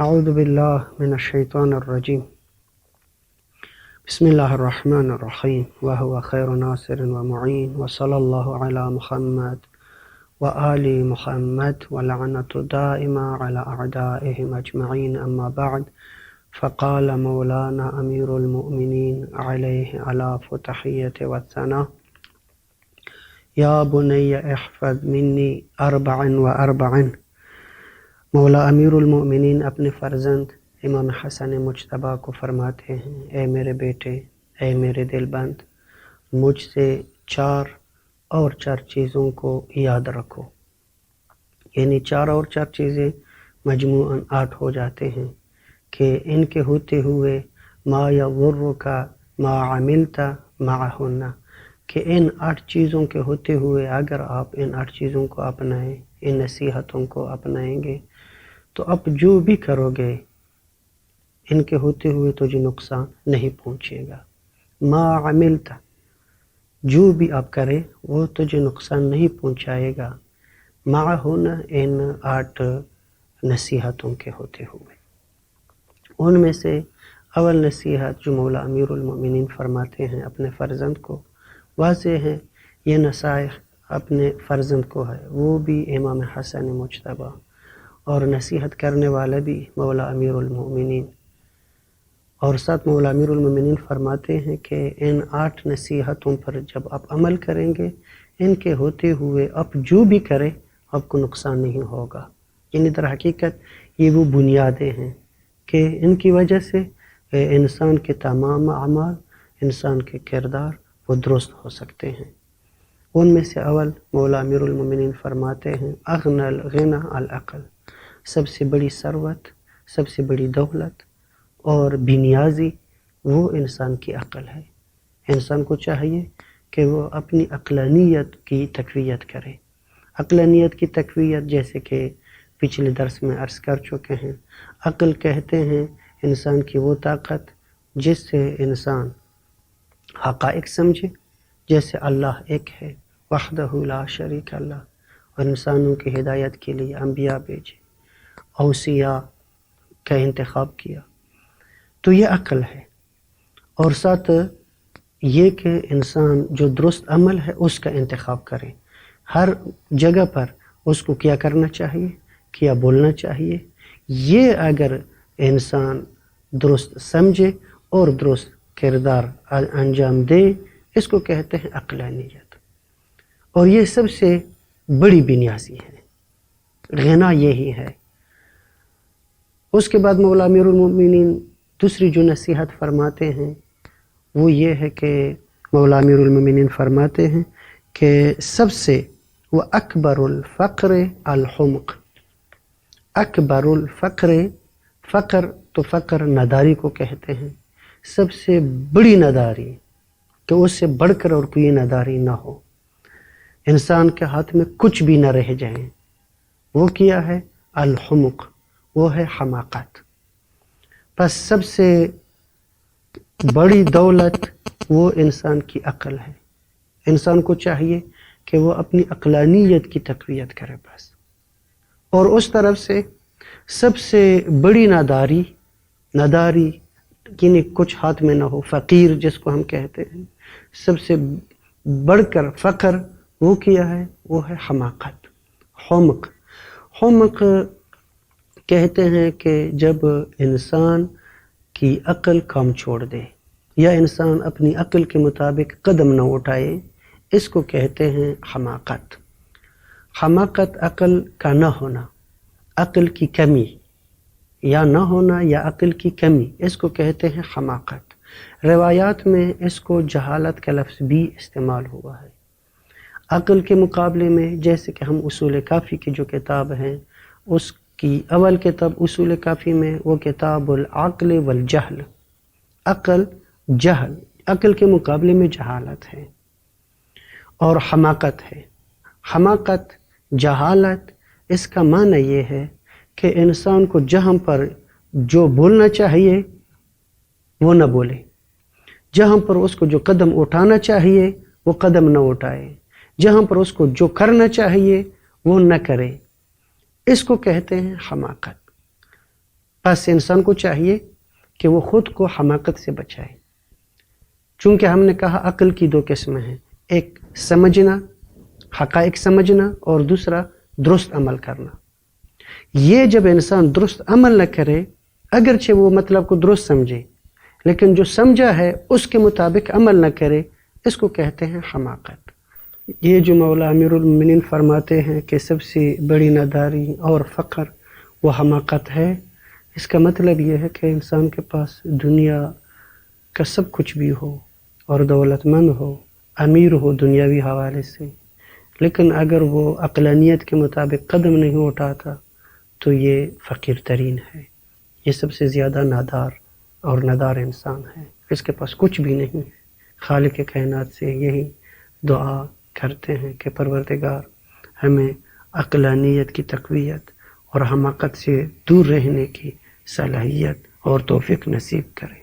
اعوذ باللہ من الشیطان الرجیم بسم اللہ الرحمن الرحیم وهو خیر ناصر ومعین وصلی اللہ علی محمد وآل محمد ولعنة دائمة على أعدائهم أجمعين أما بعد فقال مولانا أمير المؤمنين عليه آلاف التحية والثناء يا بني احفظ مني 44 مولا امیر المؤمنین اپنے فرزند امام حسن مجتبیٰ کو فرماتے ہیں، اے میرے بیٹے، اے میرے دل بند، مجھ سے چار چیزوں کو یاد رکھو، یعنی 4 چیزیں مجموعاً 8 ہو جاتے ہیں کہ ان کے ہوتے ہوئے ما یضرک ما عملت معہن، کہ ان 8 چیزوں کے ہوتے ہوئے اگر آپ ان 8 چیزوں کو اپنائیں، ان نصیحتوں کو اپنائیں گے تو اب جو بھی کرو گے ان کے ہوتے ہوئے تجھے نقصان نہیں پہنچے گا۔ ما عملت، جو بھی آپ کرے وہ تجھے نقصان نہیں پہنچائے گا، معہن ان 8 نصیحتوں کے ہوتے ہوئے۔ ان میں سے اول نصیحت جو مولا امیر المؤمنین فرماتے ہیں اپنے فرزند کو، واضح ہے یہ نصائح اپنے فرزند کو ہے، وہ بھی امام حسن مجتبیٰ، اور نصیحت کرنے والا بھی مولا امیر المؤمنین، اور ساتھ مولا امیر المؤمنین فرماتے ہیں کہ ان 8 نصیحتوں پر جب آپ عمل کریں گے، ان کے ہوتے ہوئے آپ جو بھی کریں آپ کو نقصان نہیں ہوگا، یعنی در حقیقت یہ وہ بنیادیں ہیں کہ ان کی وجہ سے انسان کے تمام اعمال، انسان کے کردار وہ درست ہو سکتے ہیں۔ ان میں سے اول مولا امیر المؤمنین فرماتے ہیں اغنى الغنى العقل، سب سے بڑی ثروت، سب سے بڑی دولت اور بنیازی وہ انسان کی عقل ہے۔ انسان کو چاہیے کہ وہ اپنی عقلانیت کی تقویت کرے۔ عقلانیت کی تقویت جیسے کہ پچھلے درس میں عرض کر چکے ہیں، عقل کہتے ہیں انسان کی وہ طاقت جس سے انسان حقائق سمجھے، جیسے اللہ ایک ہے، وحدہ لا شریک اللہ، اور انسانوں کی ہدایت کے لیے انبیاء بھیجے، اوصیاء کا انتخاب کیا، تو یہ عقل ہے۔ اور ساتھ یہ کہ انسان جو درست عمل ہے اس کا انتخاب کرے، ہر جگہ پر اس کو کیا کرنا چاہیے، کیا بولنا چاہیے، یہ اگر انسان درست سمجھے اور درست کردار انجام دے، اس کو کہتے ہیں عقلانیت، اور یہ سب سے بڑی بنیادی ہے، غنا یہی ہے۔ اس کے بعد مولا امیر المؤمنین دوسری جو نصیحت فرماتے ہیں وہ یہ ہے کہ مولا امیر المؤمنین فرماتے ہیں کہ سب سے وہ اکبر الفقر الحمق، اکبر الفقر، فقر تو فقر نداری کو کہتے ہیں، سب سے بڑی نداری کہ اس سے بڑھ کر اور کوئی نداری نہ ہو، انسان کے ہاتھ میں کچھ بھی نہ رہ جائیں، وہ کیا ہے الحمق، وہ ہے حماقت۔ پس سب سے بڑی دولت وہ انسان کی عقل ہے، انسان کو چاہیے کہ وہ اپنی عقلانیت کی تقویت کرے بس، اور اس طرف سے سب سے بڑی نداری یعنی کچھ ہاتھ میں نہ ہو، فقیر جس کو ہم کہتے ہیں، سب سے بڑھ کر فقر وہ کیا ہے، وہ ہے حماقت، حمق کہتے ہیں کہ جب انسان کی عقل کام چھوڑ دے یا انسان اپنی عقل کے مطابق قدم نہ اٹھائے، اس کو کہتے ہیں حماقت۔ حماقت عقل کا نہ ہونا، عقل کی کمی، یا نہ ہونا یا عقل کی کمی، اس کو کہتے ہیں حماقت۔ روایات میں اس کو جہالت کا لفظ بھی استعمال ہوا ہے۔ عقل کے مقابلے میں جیسے کہ ہم اصول کافی کی جو کتاب ہیں، اس کی اول کتاب اصول کافی میں وہ کتاب العقل والجہل، عقل جہل، عقل کے مقابلے میں جہالت ہے، اور حماقت ہے۔ حماقت، جہالت، اس کا معنی یہ ہے کہ انسان کو جہاں پر جو بولنا چاہیے وہ نہ بولے، جہاں پر اس کو جو قدم اٹھانا چاہیے وہ قدم نہ اٹھائے، جہاں پر اس کو جو کرنا چاہیے وہ نہ کرے، اس کو کہتے ہیں حماقت۔ بس انسان کو چاہیے کہ وہ خود کو حماقت سے بچائے، چونکہ ہم نے کہا عقل کی دو قسمیں ہیں، ایک سمجھنا، حقائق سمجھنا، اور دوسرا درست عمل کرنا۔ یہ جب انسان درست عمل نہ کرے، اگرچہ وہ مطلب کو درست سمجھے لیکن جو سمجھا ہے اس کے مطابق عمل نہ کرے، اس کو کہتے ہیں حماقت۔ یہ جو مولا امیر المومنین فرماتے ہیں کہ سب سے بڑی ناداری اور فقر وہ حماقت ہے، اس کا مطلب یہ ہے کہ انسان کے پاس دنیا کا سب کچھ بھی ہو اور دولت مند ہو، امیر ہو دنیاوی حوالے سے، لیکن اگر وہ عقلانیت کے مطابق قدم نہیں اٹھاتا تو یہ فقیر ترین ہے، یہ سب سے زیادہ نادار اور ندار انسان ہے، اس کے پاس کچھ بھی نہیں ہے۔ خالق کائنات سے یہی دعا کرتے ہیں کہ پروردگار ہمیں عقلانیت کی تقویت اور حماقت سے دور رہنے کی صلاحیت اور توفیق نصیب کرے۔